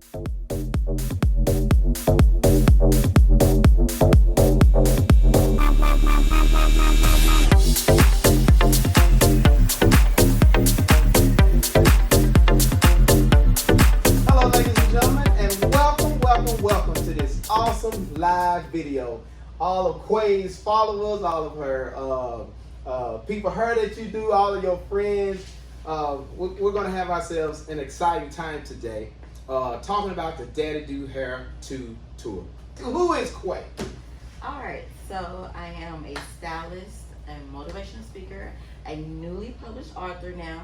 Hello, ladies and gentlemen, and welcome to this awesome live video. All of Quay's followers, all of her people heard that you do, all of your friends. We're going to have ourselves an exciting time today, talking about the Daddy Do Hair 2 tour. Who is Quay? All right, so I am a stylist, a motivational speaker, a newly published author now,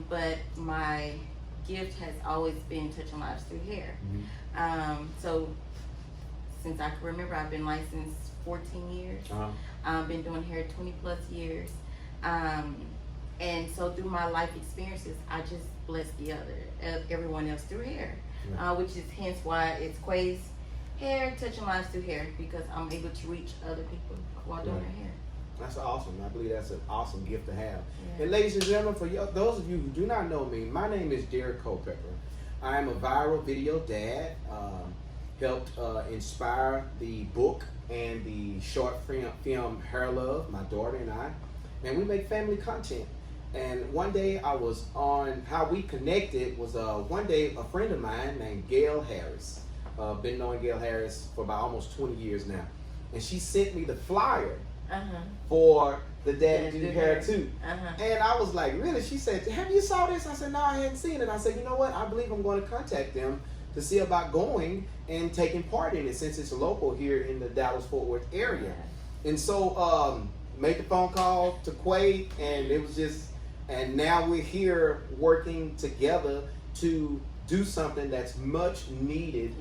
but my gift has always been touching lives through hair. So since I can remember, I've been licensed 14 years. I've been doing hair 20 plus years. And so through my life experiences, I just bless everyone else through hair, which is hence why it's Quay's Hair, touching lives through hair, because I'm able to reach other people while doing their hair. That's awesome. I believe that's an awesome gift to have. And ladies and gentlemen, for those of you who do not know me, my name is Derek Culpepper. I am a viral video dad. Helped inspire the book and the short film Hair Love, my daughter and I. And we make family content. And one day I was on, how we connected was one day a friend of mine named Gail Harris. Been knowing Gail Harris for about almost 20 years now. And she sent me the flyer for the Daddy Do Hair 2. And I was like, really? She said, have you saw this? I said, no, I hadn't seen it. I said, you know what? I believe I'm going to contact them to see about going and taking part in it, since it's local here in the Dallas-Fort Worth area. And so made the phone call to Quay, and it was just, and now we're here working together to do something that's much needed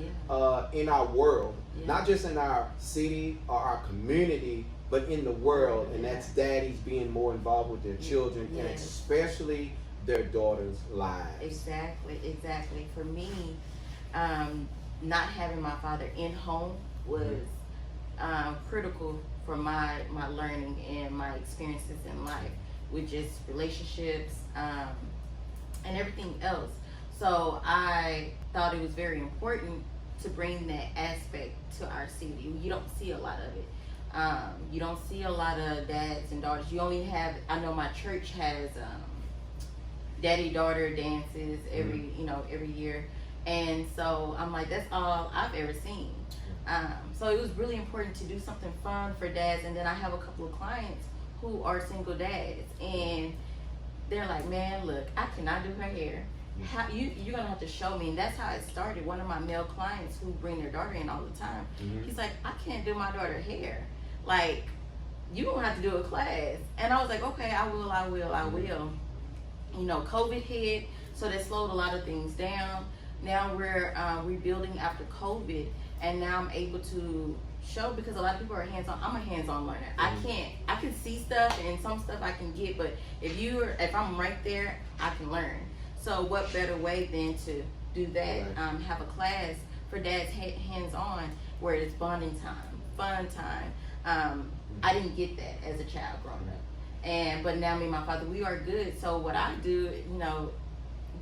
in our world, not just in our city or our community, but in the world. And that's daddies being more involved with their children, and especially their daughters' lives. Exactly. For me, not having my father in home was critical for my learning and my experiences in life, with just relationships and everything else. So I thought it was very important to bring that aspect to our city. You don't see a lot of it. You don't see a lot of dads and daughters. You only have, I know my church has daddy-daughter dances every year. And so I'm like, that's all I've ever seen. So it was really important to do something fun for dads. And then I have a couple of clients who are single dads, and they're like, man, look, I cannot do her hair. You're gonna have to show me. And that's how it started. One of my male clients who bring their daughter in all the time, he's like, I can't do my daughter's hair. Like, you don't have to do a class. And I was like, okay, I will. You know, COVID hit, so that slowed a lot of things down. Now we're rebuilding after COVID, and now I'm able to show, because a lot of people are hands-on. I'm a hands-on learner. I can see stuff, and some stuff I can get, but if I'm right there, I can learn. So what better way than to do that, have a class for dads hands-on, where it's bonding time, fun time. I didn't get that as a child growing up. But now me and my father, we are good. So what I do,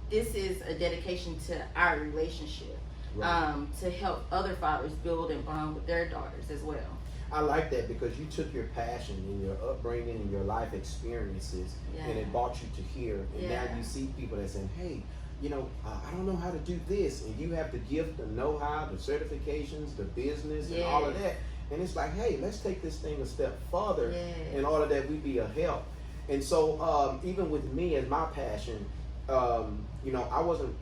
this is a dedication to our relationship, to help other fathers build and bond with their daughters as well. I like that, because you took your passion and your upbringing and your life experiences, and it brought you to here. And now you see people that saying, hey, I don't know how to do this. And you have the gift, the know-how, the certifications, the business, and all of that. And it's like, hey, let's take this thing a step further in order that we be a help. And so even with me as my passion, I wasn't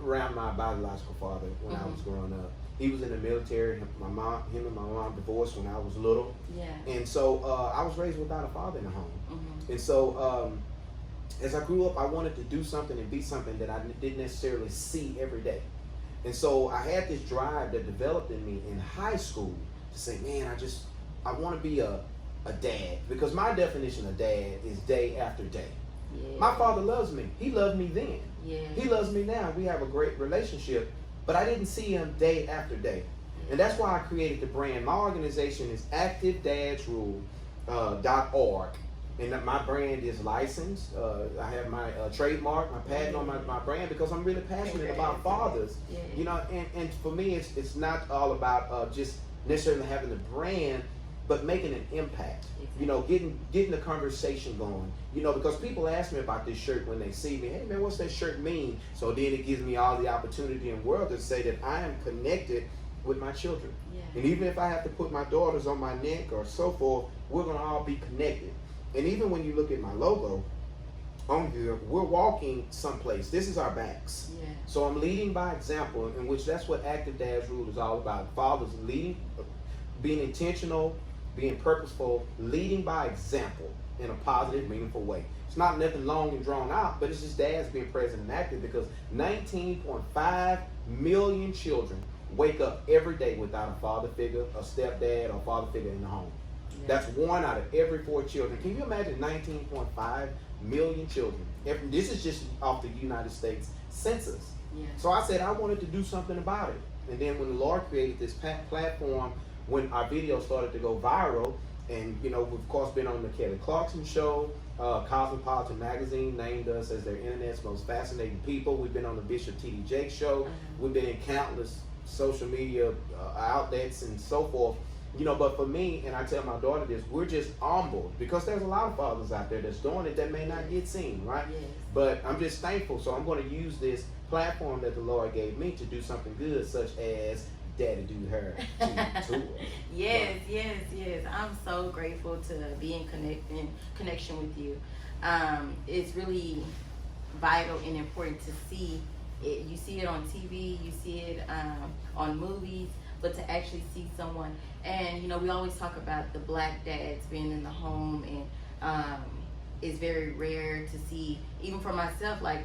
around my biological father when I was growing up. He was in the military. Him and my mom divorced when I was little. And so I was raised without a father in the home. And so as I grew up, I wanted to do something and be something that I didn't necessarily see every day. And so I had this drive that developed in me in high school to say, man, I want to be a dad, because my definition of dad is day after day. My father loves me. He loved me then. He loves me now. We have a great relationship, but I didn't see him day after day. And that's why I created the brand. My organization is activedadsrule.org. and that my brand is licensed. I have my trademark, my patent on my brand, because I'm really passionate about fathers. Yeah. You know, and for me, it's not all about just necessarily having the brand, but making an impact. You know, getting the conversation going. You know, because people ask me about this shirt when they see me. Hey man, what's that shirt mean? So then it gives me all the opportunity in the world to say that I am connected with my children. Yeah. And even if I have to put my daughters on my neck or so forth, we're gonna all be connected. And even when you look at my logo on here, we're walking someplace. This is our backs. Yeah. So I'm leading by example, in which that's what Active Dad's Rule is all about. Fathers leading, being intentional, being purposeful, leading by example in a positive, meaningful way. It's not nothing long and drawn out, but it's just dads being present and active, because 19.5 million children wake up every day without a father figure, a stepdad, or father figure in the home. Yeah. That's 1 out of every 4 children. Can you imagine 19.5 million children? This is just off the United States Census. Yeah. So I said I wanted to do something about it. And then when the Lord created this platform, when our video started to go viral, and you know, we've of course been on the Kelly Clarkson show, Cosmopolitan Magazine named us as their internet's most fascinating people. We've been on the Bishop T.D. Jakes show. We've been in countless social media outlets and so forth. You know, but for me, and I tell my daughter this, we're just humbled, because there's a lot of fathers out there that's doing it that may not get seen, right? Yes. But I'm just thankful. So I'm going to use this platform that the Lord gave me to do something good, such as Daddy Do Her tour. Yes, yes, yes. I'm so grateful to be in connection with you. It's really vital and important to see it. You see it on TV, you see it on movies, but to actually see someone. And you know, we always talk about the black dads being in the home, and it's very rare to see. Even for myself, like,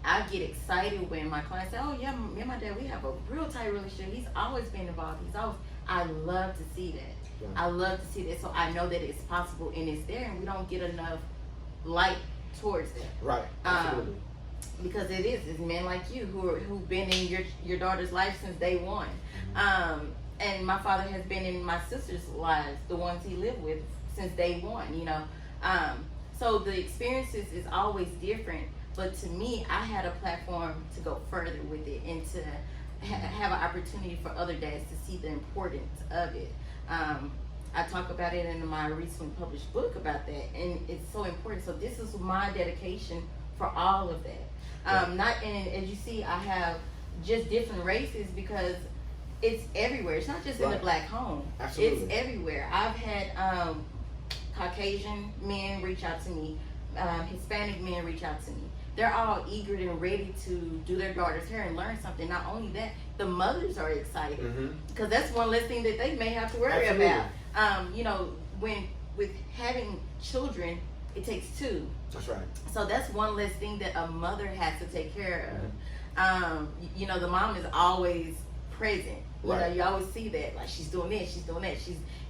I get excited when my clients say, "Oh yeah, me and my dad, we have a real tight relationship. He's always been involved. I love to see that. Yeah. I love to see that. So I know that it's possible and it's there, and we don't get enough light towards it. Right. Absolutely. Because it's men like you who've been in your daughter's life since day one. Mm-hmm. And my father has been in my sister's lives, the ones he lived with, since day one. You know, so the experiences is always different. But to me, I had a platform to go further with it, and to have an opportunity for other dads to see the importance of it. I talk about it in my recently published book about that, and it's so important. So this is my dedication for all of that. And as you see, I have just different races, because it's everywhere. It's not just in the black home. Absolutely. It's everywhere. I've had Caucasian men reach out to me, Hispanic men reach out to me. They're all eager and ready to do their daughter's hair and learn something. Not only that, the mothers are excited, because that's one less thing that they may have to worry about. You know, with having children, it takes 2. That's right. So that's one less thing that a mother has to take care of. You know, the mom is always present. You know, you always see that, like, she's doing this, she's doing that.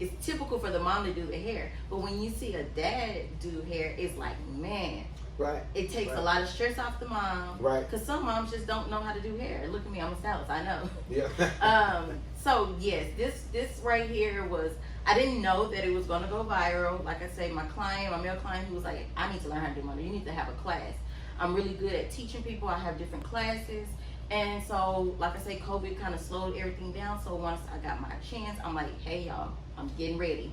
It's typical for the mom to do the hair, but when you see a dad do hair, it's like, man. Right. It takes a lot of stress off the mom. Right. Because some moms just don't know how to do hair. Look at me, I'm a stylist, I know. Yeah. So yes, this right here was, I didn't know that it was gonna go viral. Like I say, my male client, who was like, I need to learn how to do my hair. You need to have a class. I'm really good at teaching people. I have different classes. And so, like I say, COVID kind of slowed everything down. So once I got my chance, I'm like, hey y'all, I'm getting ready.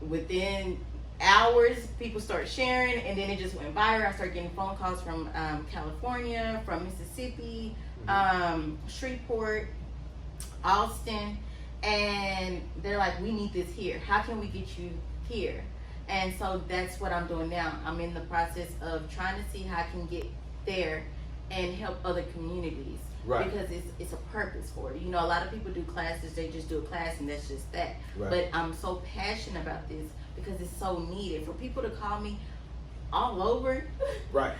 Within hours, people started sharing, and then it just went viral. I started getting phone calls from California, from Mississippi, Shreveport, Austin, and they're like, we need this here. How can we get you here? And so that's what I'm doing now. I'm in the process of trying to see how I can get there and help other communities. Right. Because it's a purpose for it. You know, a lot of people do classes, they just do a class and that's just that. Right. But I'm so passionate about this because it's so needed. For people to call me all over, right,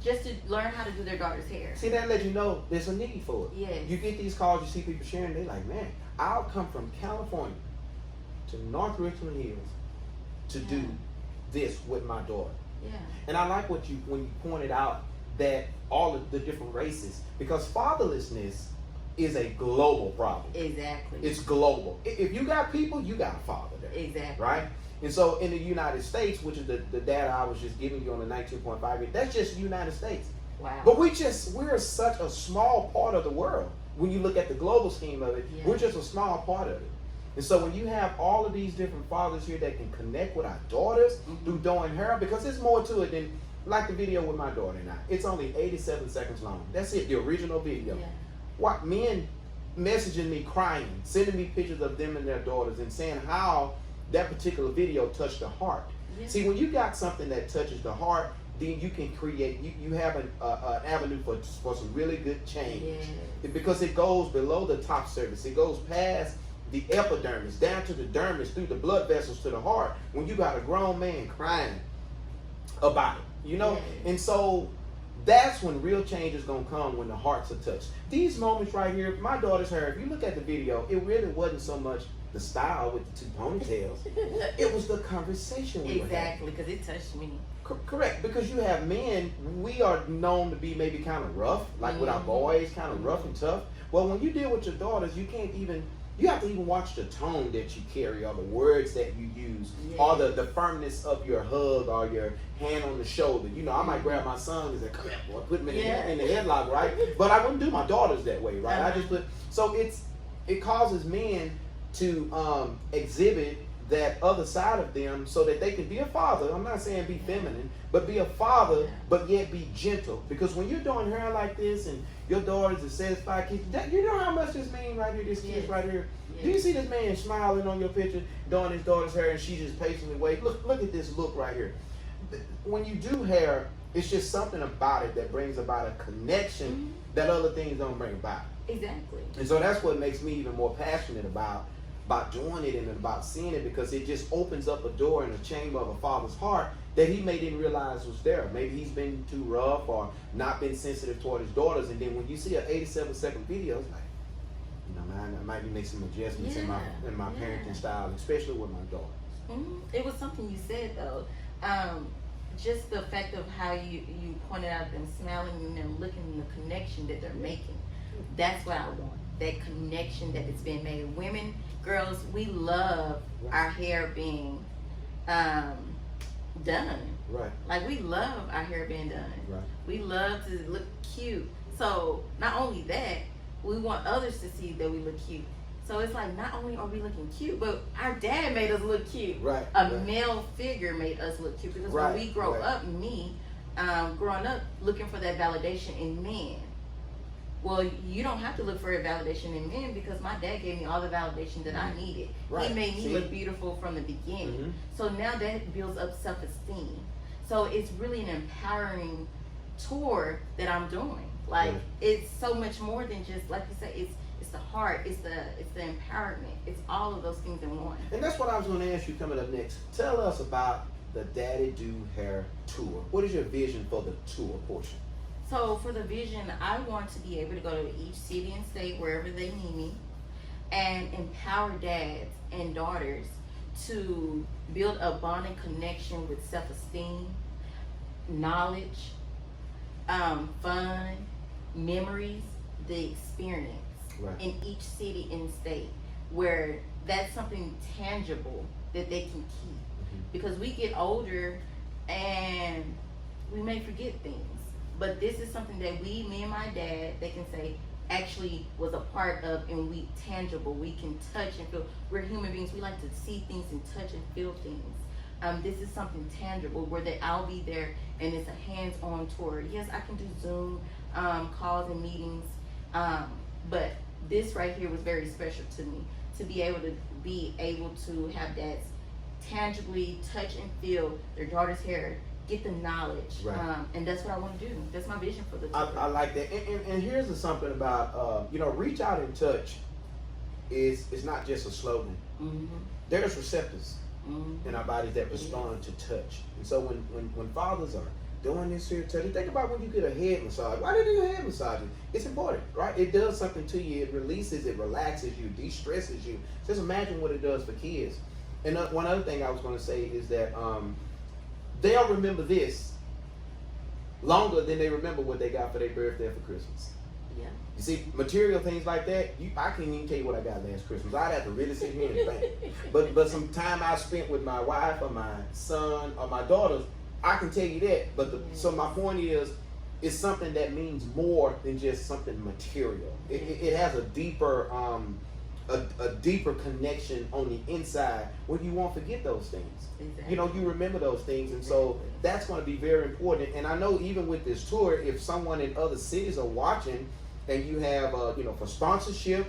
just to learn how to do their daughter's hair. See, that lets you know there's a need for it. Yes. You get these calls, you see people sharing, they're like, man, I'll come from California to North Richland Hills to do this with my daughter. Yeah. And I like when you pointed out that all of the different races, because fatherlessness is a global problem. Exactly. It's global. If you got people, you got a father there. Exactly. Right? And so in the United States, which is the data I was just giving you on the 19.5, that's just the United States. Wow. But we're such a small part of the world. When you look at the global scheme of it, Yeah. we're just a small part of it. And so when you have all of these different fathers here that can connect with our daughters through doing hair, because there's more to it than like the video with my daughter and I. It's only 87 seconds long. That's it, the original video. Yeah. What men messaging me crying, sending me pictures of them and their daughters and saying how that particular video touched the heart. Yeah. See, when you got something that touches the heart, then you can create, you have an avenue for some really good change. Yes. Because it goes below the top surface. It goes past the epidermis, down to the dermis, through the blood vessels to the heart, when you got a grown man crying about it, you know? Yes. And so that's when real change is going to come, when the hearts are touched. These moments right here, my daughter's hair, if you look at the video, it really wasn't so much the style with the two ponytails. It was the conversation we were having. Exactly, because it touched me. Correct, because you have men, we are known to be maybe kind of rough, like with our boys, kind of rough and tough. Well, when you deal with your daughters, you have to even watch the tone that you carry, or the words that you use, or the firmness of your hug, or your hand on the shoulder. You know, I might grab my son and say, "Come here, boy," put me in the headlock, right? But I wouldn't do my daughters that way, right? I just put, so it causes men to exhibit that other side of them so that they can be a father. I'm not saying be feminine, but be a father, but yet be gentle. Because when you're doing hair like this and your daughter's a satisfied kid, you know how much this mean right here, this kiss right here? Do you see this man smiling on your picture, doing his daughter's hair, and she just patiently wait? Look at this look right here. When you do hair, it's just something about it that brings about a connection that other things don't bring about. Exactly. And so that's what makes me even more passionate about doing it and about seeing it, because it just opens up a door in the chamber of a father's heart that he may didn't realize was there. Maybe he's been too rough or not been sensitive toward his daughters, and then when you see an 87-second video, it's like, you know, man, I might make some adjustments in my parenting style, especially with my daughters. It was something you said though, just the fact of how you pointed out them smiling and them looking and the connection that they're making. That's what I want. That connection that it's been made. Women, girls, we love our hair being done. Right. Like, we love our hair being done. Right. We love to look cute. So not only that, we want others to see that we look cute. So it's like, not only are we looking cute, but our dad made us look cute. Right. A male figure made us look cute, because when we grow up, growing up looking for that validation in men. Well, you don't have to look for a validation in men, because my dad gave me all the validation that I needed. Right. He made me look beautiful from the beginning. So now that builds up self-esteem. So it's really an empowering tour that I'm doing. Like, it's so much more than just, like you said, it's the heart, it's the empowerment, it's all of those things in one. And that's what I was going to ask you coming up next. Tell us about the Daddy Do Hair Tour. What is your vision for the tour portion? So for the vision, I want to be able to go to each city and state, wherever they need me, and empower dads and daughters to build a bonding connection with self-esteem, knowledge, fun, memories, the experience in each city and state, where that's something tangible that they can keep. Because we get older and we may forget things. But this is something that me and my dad, they can say, actually was a part of, and we tangible. We can touch and feel. We're human beings. We like to see things and touch and feel things. This is something tangible where I'll be there, and it's a hands-on tour. Yes, I can do Zoom calls and meetings, but this right here was very special to me, to be able to have dads tangibly touch and feel their daughter's hair, get the knowledge, and that's what I want to do. That's my vision for the tour. I like that. And here's something about reach out and touch is not just a slogan. There's receptors in our bodies that respond to touch. And so when fathers are doing this here touch, think about when you get a head massage. Why do you do a head massage? It's important, right? It does something to you. It releases, it relaxes you, de-stresses you. Just imagine what it does for kids. And one other thing I was going to say is that they'll remember this longer than they remember what they got for their birthday or for Christmas. Yeah. You see, material things like that, I can't even tell you what I got last Christmas. I'd have to really sit here and think. But some time I spent with my wife or my son or my daughters, I can tell you that. But so my point is, it's something that means more than just something material. It has a deeper a deeper connection on the inside where you won't forget those things. Exactly. You know, you remember those things, and so that's going to be very important. And I know even with this tour, if someone in other cities are watching, and you have for sponsorship,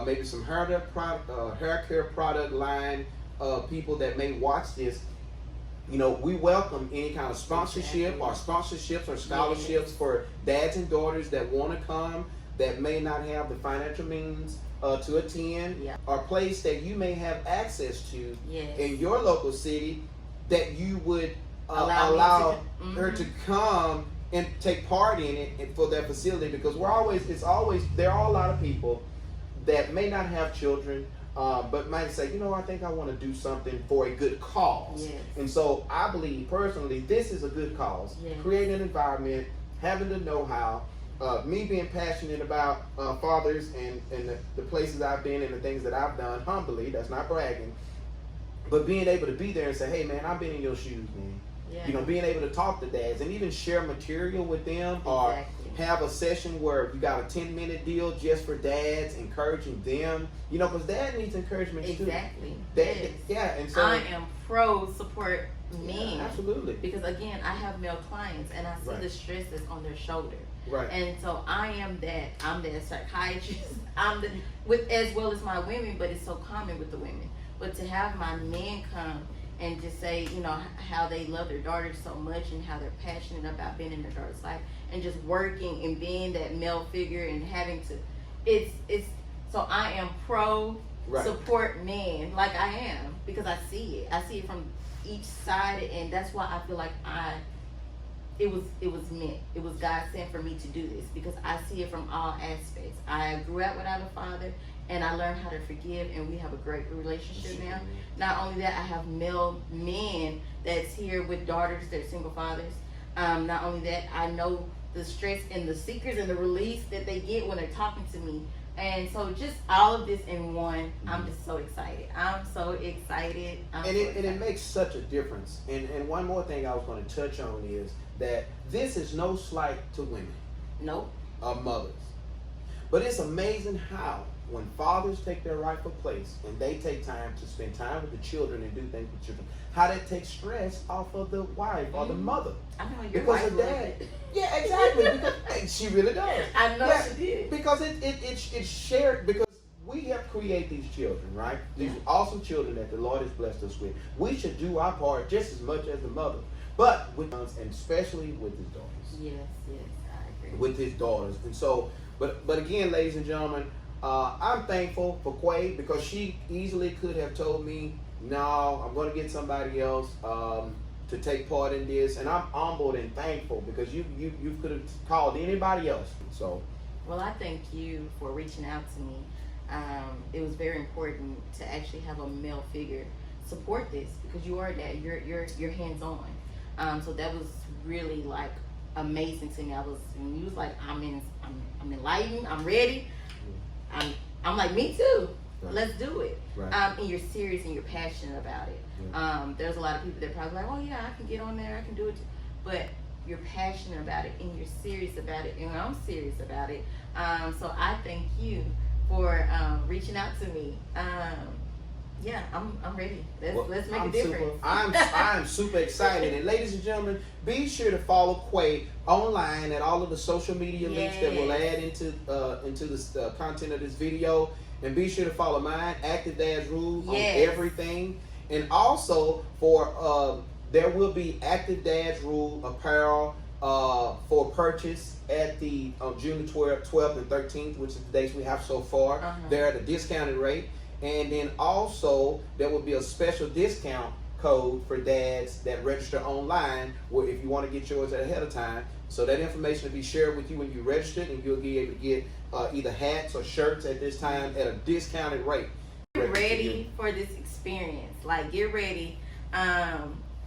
maybe some hair care product line people that may watch this, we welcome any kind of sponsorship or sponsorships or scholarships for dads and daughters that want to come, that may not have the financial means to attend, or place that you may have access to in your local city, that you would allow her to come and take part in it for their facility, because there are a lot of people that may not have children, but might say, I think I want to do something for a good cause. Yes. And so I believe personally this is a good cause. Yes. Creating an environment, having the know-how, me being passionate about fathers and the places I've been and the things that I've done, humbly, that's not bragging, but being able to be there and say, hey man, I've been in your shoes, man. Yeah. Being able to talk to dads and even share material with them, or have a session where you got a 10-minute deal just for dads, encouraging them, because dad needs encouragement too. Exactly. Yeah, and so I am pro support men. Yeah, absolutely. Because again, I have male clients and I see the stress that's on their shoulder. Right. And so I'm that psychiatrist. As well as my women, but it's so common with the women. But to have my men come and just say, how they love their daughters so much and how they're passionate about being in their daughter's life and just working and being that male figure and having to, so I am pro support men, like I am, because I see it from each side, and that's why I feel like it was meant. It was God sent for me to do this, because I see it from all aspects. I grew up without a father, and I learned how to forgive, and we have a great relationship now. Not only that, I have male men that's here with daughters, they're single fathers. Not only that, I know the stress and the secrets and the release that they get when they're talking to me. And so just all of this in one, I'm just so excited. I'm so excited. It makes such a difference. And one more thing I was going to touch on is that this is no slight to women. Nope. Or mothers. But it's amazing how when fathers take their rightful place and they take time to spend time with the children and do things with children, how that takes stress off of the wife or the mother. I know your because wife of that. Yeah, exactly. Because she really does. I know she did. Because it's shared, because we have created these children, right? These awesome children that the Lord has blessed us with. We should do our part just as much as the mother. But with us, and especially with his daughters. Yes, I agree. With his daughters. And so, but again, ladies and gentlemen, I'm thankful for Quay, because she easily could have told me, no, I'm going to get somebody else to take part in this. And I'm humbled and thankful, because you could have called anybody else. So, well, I thank you for reaching out to me. It was very important to actually have a male figure support this, because you are that. You're hands on. So that was really like amazing to me. When you was like, I'm enlightened, I'm ready. I'm like, me too. Right. Let's do it. Right. And you're serious and you're passionate about it. Yeah. There's a lot of people that probably like, oh yeah, I can get on there, I can do it. But you're passionate about it and you're serious about it, and I'm serious about it. So I thank you for reaching out to me. Yeah, I'm ready. Let's make a difference. I'm super excited. And ladies and gentlemen, be sure to follow Quay online at all of the social media links that we'll add into the content of this video. And be sure to follow mine, Active Dad's Rule, on everything. And also there will be Active Dad's Rule apparel for purchase at the June the 12th and 13th, which is the dates we have so far. They're at a discounted rate. And then also there will be a special discount code for dads that register online, where if you want to get yours ahead of time. So that information will be shared with you when you register, and you'll be able to get either hats or shirts at this time at a discounted rate. Get ready for this experience. Like, get ready.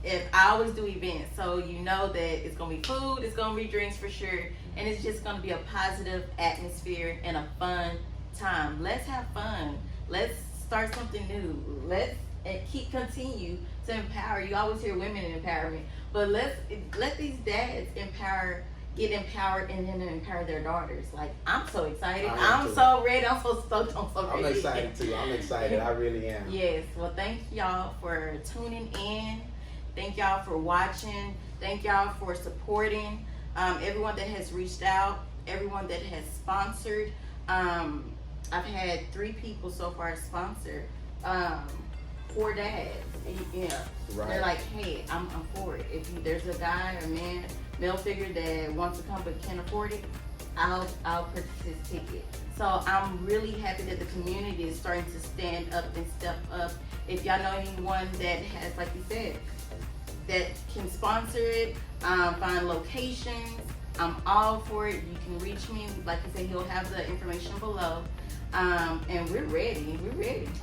If I always do events, so you know that it's gonna be food, it's gonna be drinks for sure. and it's just going to be a positive atmosphere and a fun time. Let's have fun. Let's start something new. Let's continue to empower. You always hear women in empowerment, but let these dads get empowered and then empower their daughters. Like, I'm so excited. I'm so ready. I'm so stoked. I'm so ready. I'm excited too. I'm excited. I really am. Yes. Well, thank y'all for tuning in. Thank y'all for watching. Thank y'all for supporting. Everyone that has reached out, everyone that has sponsored. I've had 3 people so far sponsor 4 dads. Yeah. Right. They're like, hey, I'm for it. If there's a guy or male figure that wants to come but can't afford it, I'll purchase his ticket. So I'm really happy that the community is starting to stand up and step up. If y'all know anyone that has, like you said, that can sponsor it, find locations, I'm all for it. You can reach me. Like I said, he'll have the information below. And we're ready.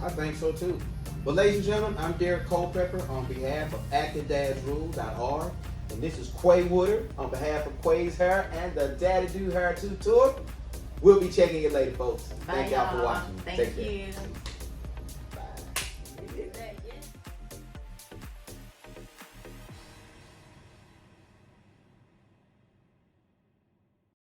I think so too. Well, ladies and gentlemen, I'm Derek Culpepper on behalf of ActiveDadsRules.org. And this is Quay Woodard on behalf of Quay's Hair and the Daddy Do Hair 2 Tour. We'll be checking you later, folks. Bye, Thank y'all for y'all. watching. Thank Take care. you.